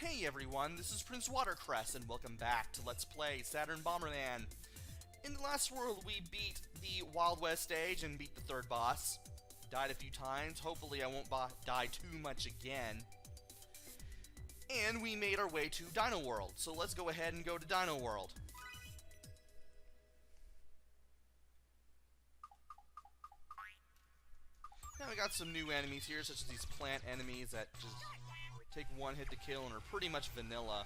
Hey everyone, this is PrinceWatercress, and welcome back to Let's Play Saturn Bomberman. In the last world, we beat the Wild West stage and beat the third boss. Died a few times, hopefully I won't die too much again. And we made our way to Dino World, so let's go ahead and go to Dino World. Now we got some new enemies here, such as these plant enemies that just take one hit to kill and are pretty much vanilla.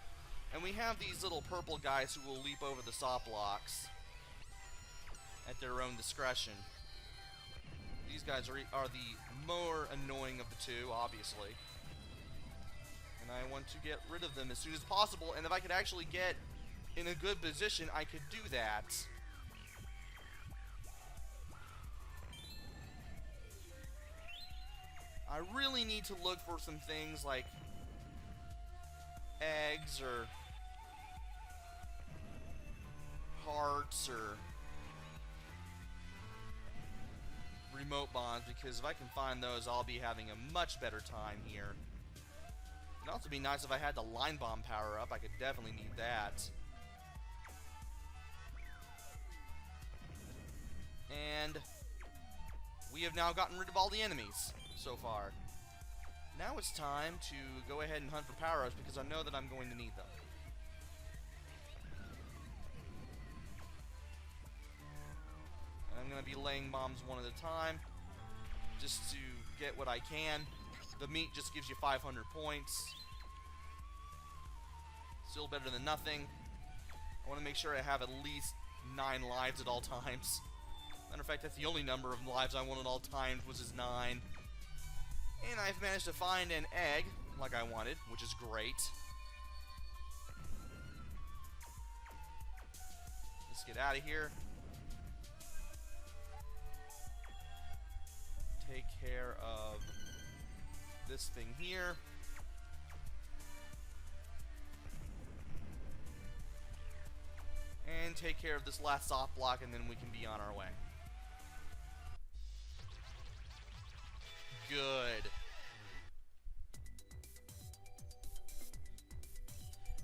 And we have these little purple guys who will leap over the saw blocks at their own discretion. These guys are the more annoying of the two, obviously. And I want to get rid of them as soon as possible, and if I could actually get in a good position, I could do that. I really need to look for some things like eggs or hearts or remote bombs, because if I can find those, I'll be having a much better time here. It'd also be nice if I had the line bomb power up. I could definitely need that. And we have now gotten rid of all the enemies so far. Now it's time to go ahead and hunt for power-ups, because I know that I'm going to need them. And I'm going to be laying bombs one at a time, just to get what I can. The meat just gives you 500 points. Still better than nothing. I want to make sure I have at least 9 lives at all times. Matter of fact, that's the only number of lives I want at all times, which is 9. And I've managed to find an egg, like I wanted, which is great. Let's get out of here. Take care of this thing here. And take care of this last soft block, and then we can be on our way. Good.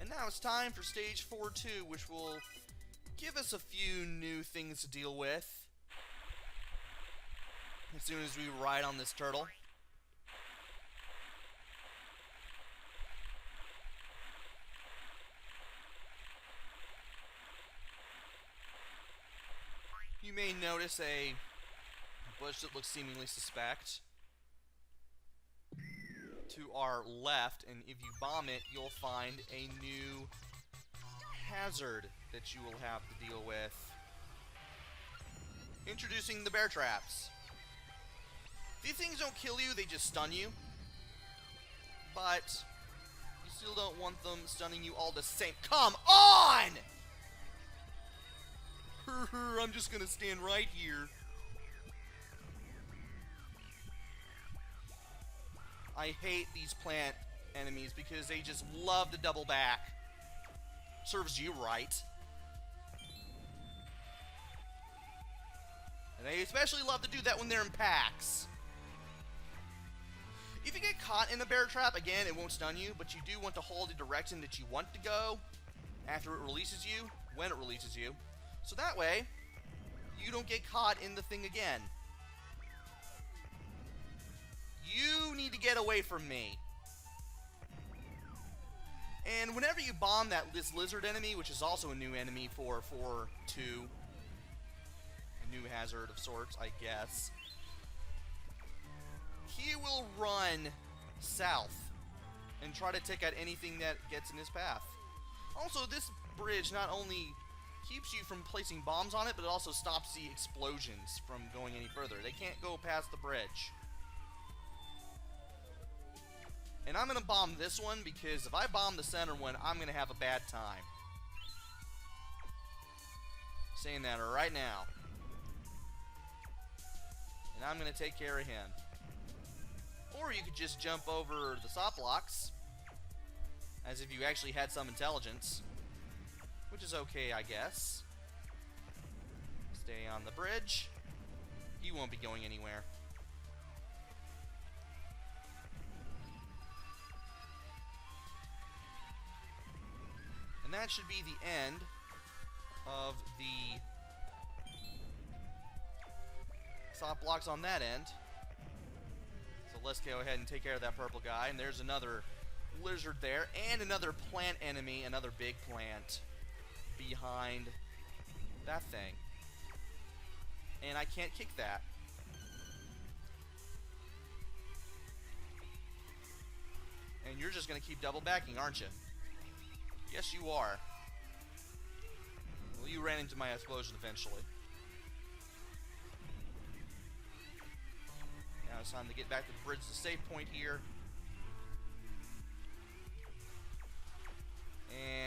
And now it's time for Stage 4-2, which will give us a few new things to deal with as soon as we ride on this turtle. You may notice a bush that looks seemingly suspect to our left, and if you bomb it, you'll find a new hazard that you will have to deal with. Introducing the bear traps. These things don't kill you, they just stun you. But you still don't want them stunning you all the same. Come on! I'm just gonna stand right here. I hate these plant enemies because they just love to double back. Serves you right. And they especially love to do that when they're in packs. If you get caught in a bear trap, again, it won't stun you, but you do want to hold the direction that you want to go after it releases you, when it releases you. So that way, you don't get caught in the thing again. You need to get away from me. And whenever you bomb this lizard enemy, which is also a new enemy for 4-2, a new hazard of sorts, I guess, he will run south and try to take out anything that gets in his path. Also, this bridge not only keeps you from placing bombs on it, but it also stops the explosions from going any further. They can't go past the bridge. And I'm going to bomb this one, because if I bomb the center one, I'm going to have a bad time. Saying that right now. And I'm going to take care of him. Or you could just jump over the stop blocks, as if you actually had some intelligence. Which is okay, I guess. Stay on the bridge. He won't be going anywhere. that should be the end of the stop blocks on that end. So let's go ahead and take care of that purple guy. And there's another lizard there, and another plant enemy, another big plant behind that thing. And I can't kick that. And you're just going to keep double backing, aren't you? Yes, you are. Well, you ran into my explosion eventually. Now it's time to get back to the bridge, the save point here.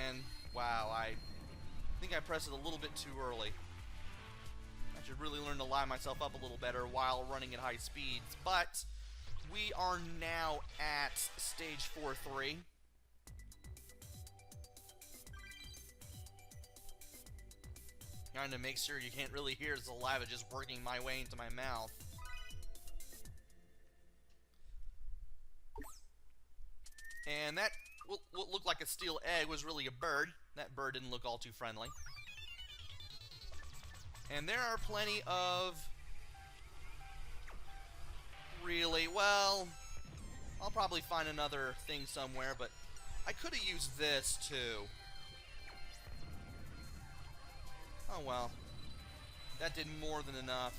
And, wow, I think I pressed it a little bit too early. I should really learn to line myself up a little better while running at high speeds. But we are now at stage 4-3. Trying to make sure you can't really hear the saliva just working my way into my mouth. And that what looked like a steel egg was really a bird. That bird didn't look all too friendly. And there are plenty of... Really, well, I'll probably find another thing somewhere, but I could have used this too. Oh well. That did more than enough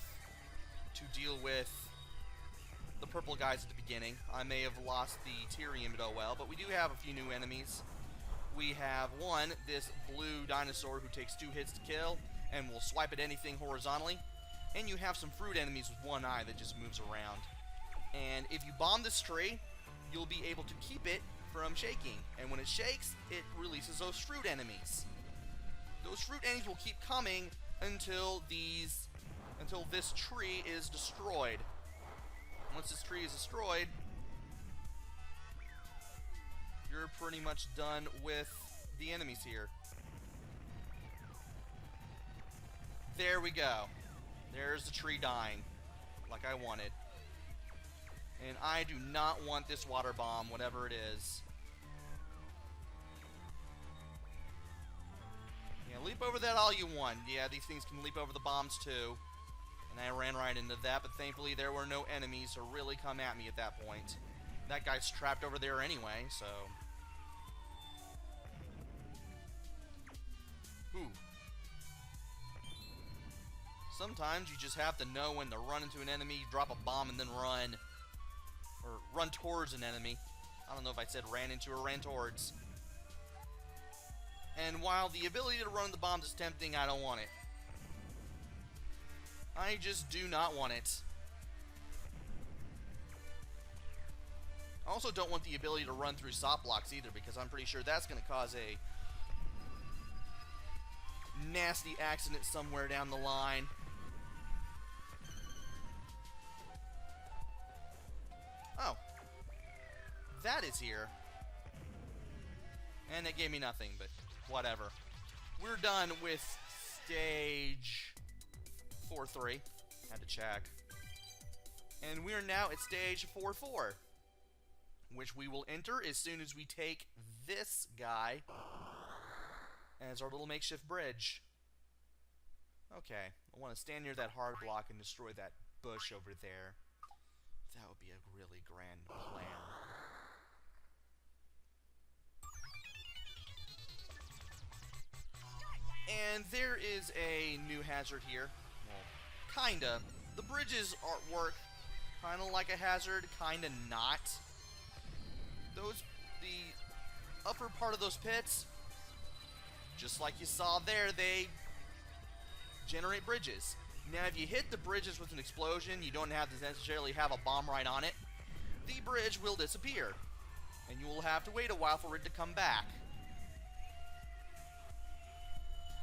to deal with the purple guys at the beginning. I may have lost the Tyrium, but oh well. But we do have a few new enemies. We have one, this blue dinosaur who takes 2 hits to kill and will swipe at anything horizontally. And you have some fruit enemies with one eye that just moves around. And if you bomb this tree, you'll be able to keep it from shaking. And when it shakes, it releases those fruit enemies. Those fruit enemies will keep coming until this tree is destroyed. Once this tree is destroyed, you're pretty much done with the enemies here. There we go. There's the tree dying, like I wanted. And I do not want this water bomb, whatever it is. Yeah, leap over that all you want. Yeah, these things can leap over the bombs too. And I ran right into that, but thankfully there were no enemies to really come at me at that point. That guy's trapped over there anyway, so... Ooh. Sometimes you just have to know when to run into an enemy, drop a bomb, and then run. Or run towards an enemy. I don't know if I said ran into or ran towards. And while the ability to run the bombs is tempting, I don't want it. I just do not want it. I also don't want the ability to run through stop blocks either, because I'm pretty sure that's going to cause a nasty accident somewhere down the line. Oh. That is here. And it gave me nothing, but whatever. We're done with stage 4-3. Had to check. And we are now at stage 4-4, which we will enter as soon as we take this guy as our little makeshift bridge. Okay, I want to stand near that hard block and destroy that bush over there. That would be a really grand plan. And there is a new hazard here. Well, kinda. The bridges work kinda like a hazard, kinda not. The upper part of those pits, just like you saw there, they generate bridges. Now, if you hit the bridges with an explosion, you don't have to necessarily have a bomb right on it. The bridge will disappear, and you will have to wait a while for it to come back.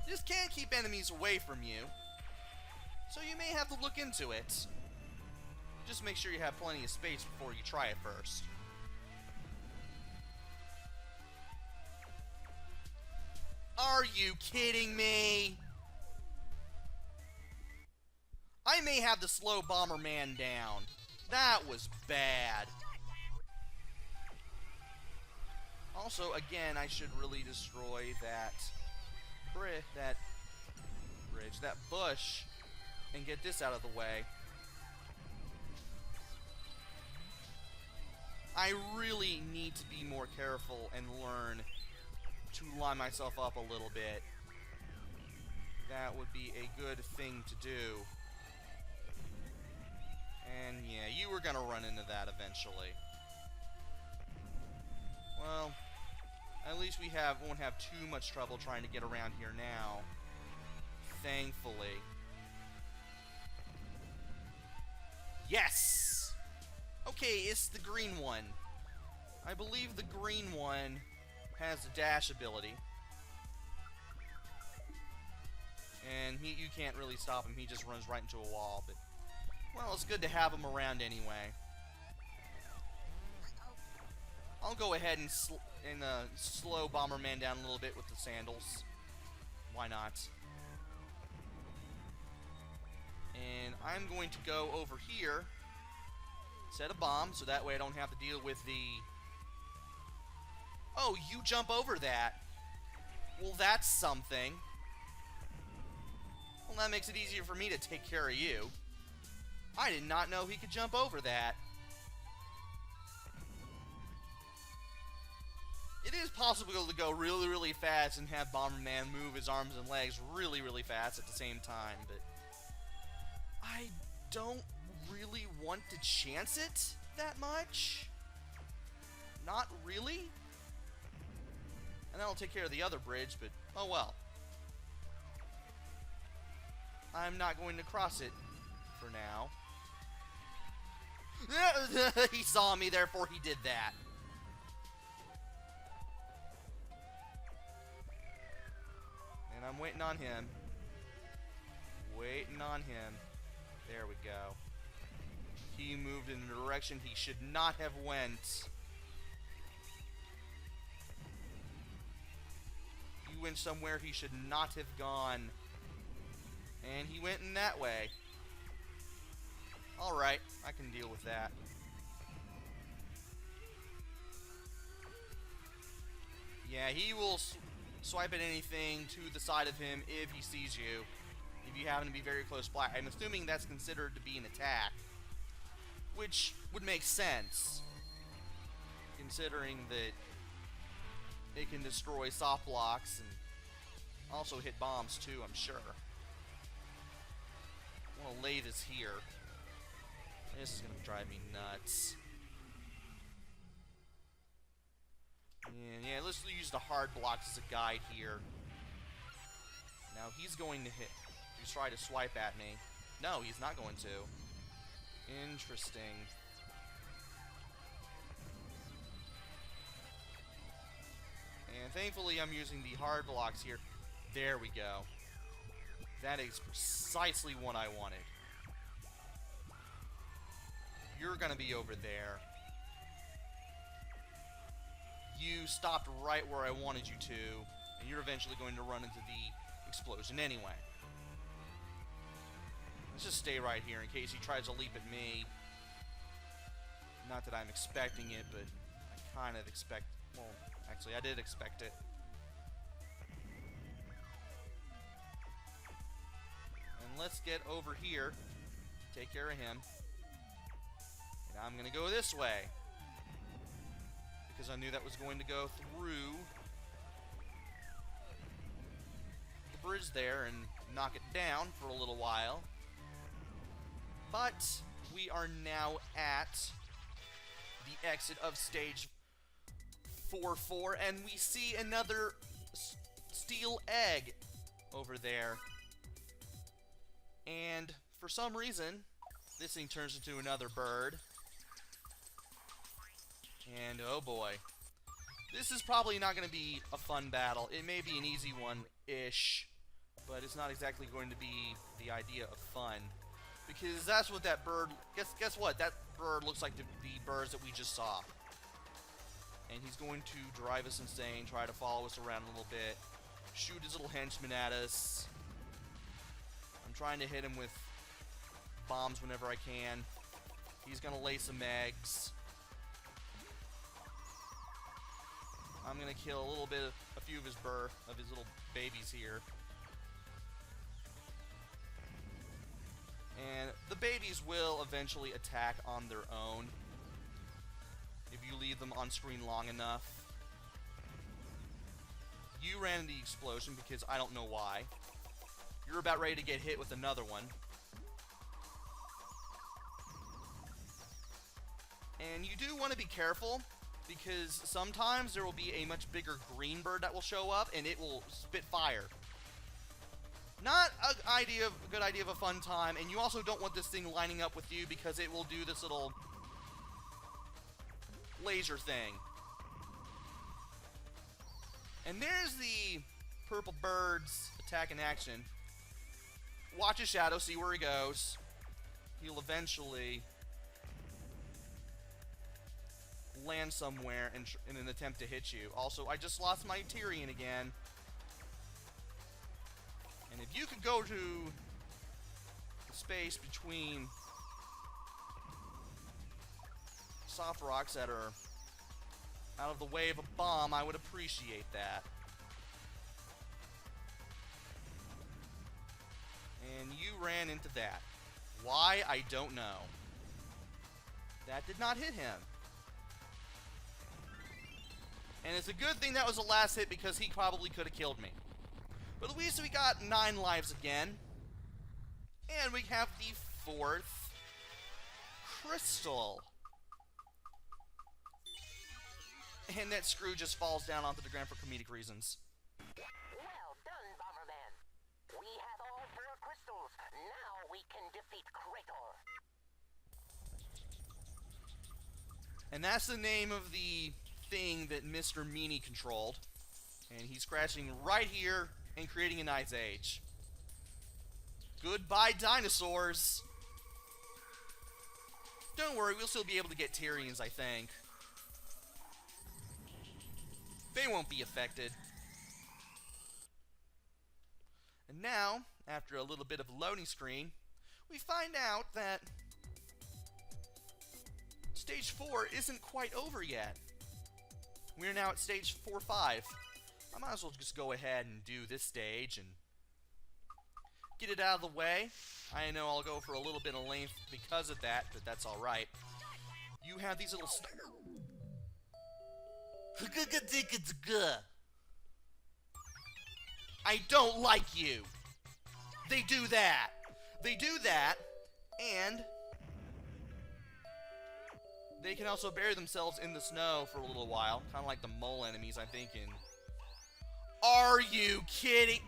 This can keep enemies away from you, so you may have to look into it. Just make sure you have plenty of space before you try it first. Are you kidding me? I may have to slow Bomberman down. That was bad. Also, again, I should really destroy that bridge, that bush, and get this out of the way. I really need to be more careful and learn to line myself up a little bit. That would be a good thing to do. And yeah, you were gonna run into that eventually. Well, at least we won't have too much trouble trying to get around here now. Thankfully. Yes! Okay, it's the green one. I believe the green one has the dash ability. And you can't really stop him. He just runs right into a wall. But, well, it's good to have him around anyway. I'll go ahead and slow Bomberman down a little bit with the sandals. Why not? And I'm going to go over here, set a bomb, so that way I don't have to deal with the... Oh, you jump over that. Well, that's something. Well, that makes it easier for me to take care of you. I did not know he could jump over that. It is possible to go really, really fast and have Bomberman move his arms and legs really, really fast at the same time, but I don't really want to chance it that much. Not really. And that'll take care of the other bridge, but oh well. I'm not going to cross it for now. He saw me, therefore he did that. And I'm waiting on him. Waiting on him. There we go. He moved in a direction he should not have went. He went somewhere he should not have gone. And he went in that way. Alright, I can deal with that. Yeah, he will swipe at anything to the side of him if he sees you. If you happen to be very close by. I'm assuming that's considered to be an attack. Which would make sense. Considering that it can destroy soft blocks and also hit bombs too, I'm sure. I'm gonna lay this here. This is gonna drive me nuts. And yeah, let's use the hard blocks as a guide here. Now he's going to try to swipe at me. No, he's not going to. Interesting. And thankfully I'm using the hard blocks here. There we go. That is precisely what I wanted. You're gonna be over there. You stopped right where I wanted you to, and you're eventually going to run into the explosion anyway. Let's just stay right here in case he tries to leap at me. Not that I'm expecting it, but I kind of expect... Well, actually, I did expect it. And let's get over here. Take care of him. And I'm going to go this way. Because I knew that was going to go through the bridge there and knock it down for a little while. But we are now at the exit of stage 4-4, and we see another steel egg over there. And for some reason, this thing turns into another bird. And oh boy. This is probably not going to be a fun battle. It may be an easy one-ish, but it's not exactly going to be the idea of fun. Because that's what that bird... Guess what? That bird looks like the birds that we just saw. And he's going to drive us insane, try to follow us around a little bit, shoot his little henchmen at us. I'm trying to hit him with bombs whenever I can. He's going to lay some eggs. I'm gonna kill a few of his little babies here. And the babies will eventually attack on their own if you leave them on screen long enough. You ran into the explosion because I don't know why. You're about ready to get hit with another one. And you do want to be careful, because sometimes there will be a much bigger green bird that will show up, and it will spit fire. Not a good idea of a fun time, and you also don't want this thing lining up with you, because it will do this little laser thing. And there's the purple bird's attack in action. Watch his shadow, see where he goes. He'll eventually land somewhere in an attempt to hit you. Also, I just lost my Tyrion again. And if you could go to the space between soft rocks that are out of the way of a bomb, I would appreciate that. And you ran into that. Why? I don't know. That did not hit him. And it's a good thing that was the last hit, because he probably could have killed me. But at least we got 9 lives again. And we have the 4th crystal. And that screw just falls down onto the ground for comedic reasons. Well done, Bomberman. We have all 4 crystals. Now we can defeat Krator. And that's the name of the thing that Mr. Meanie controlled. And he's crashing right here and creating an ice age. Goodbye, dinosaurs. Don't worry, we'll still be able to get Tyrions, I think. They won't be affected. And now, after a little bit of a loading screen, we find out that Stage 4 isn't quite over yet. We're now at Stage 4-5. I might as well just go ahead and do this stage and get it out of the way. I know I'll go for a little bit of length because of that, but that's alright. You have these little... I don't like you. They do that. They do that, and they can also bury themselves in the snow for a little while, kind of like the mole enemies, I'm thinking. Are you kidding?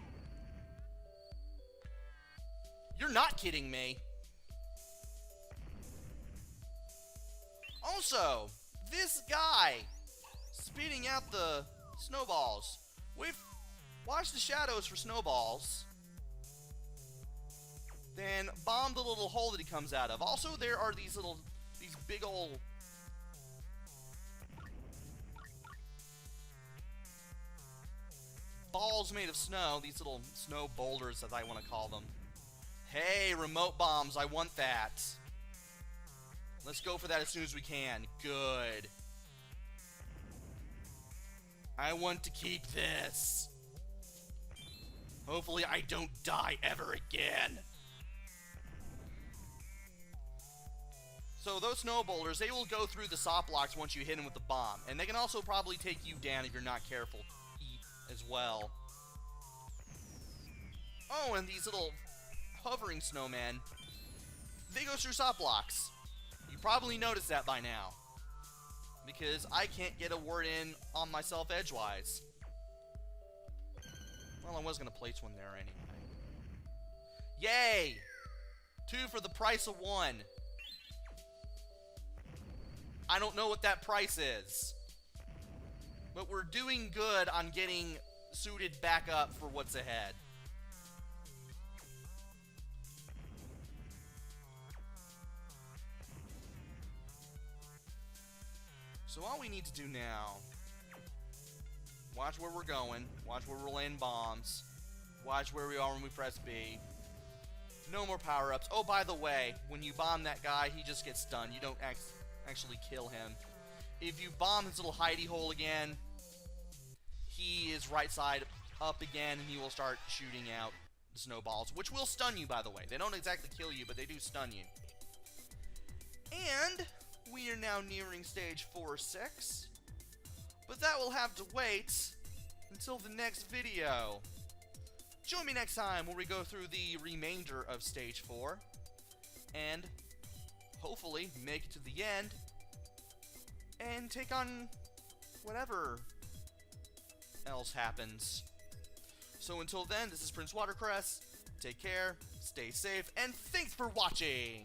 You're not kidding me. Also, this guy spitting out the snowballs. We've watched the shadows for snowballs. Then bomb the little hole that he comes out of. Also, there are these big old balls made of snow. These little snow boulders, as I want to call them. Hey, remote bombs, I want that. Let's go for that as soon as we can. Good. I want to keep this. Hopefully I don't die ever again. So those snow boulders, they will go through the soft blocks once you hit them with the bomb. And they can also probably take you down if you're not careful as well. Oh, and these little hovering snowmen, they go through soft blocks. You probably noticed that by now, because I can't get a word in on myself edgewise. Well, I was going to place one there anyway. Yay! 2 for the price of 1. I don't know what that price is, but we're doing good on getting suited back up for what's ahead. So all we need to do now, watch where we're going, watch where we're laying bombs, watch where we are when we press B. No more power-ups. Oh, by the way, when you bomb that guy, he just gets stunned. You don't actually kill him. If you bomb his little hidey hole again, right side up again, and he will start shooting out snowballs, which will stun you, by the way. They don't exactly kill you, but they do stun you. And we are now nearing stage 4-6, but that will have to wait until the next video. Join me next time where we go through the remainder of stage 4, and hopefully make it to the end, and take on whatever else happens. So until then, this is PrinceWatercress. Take care, stay safe, and thanks for watching!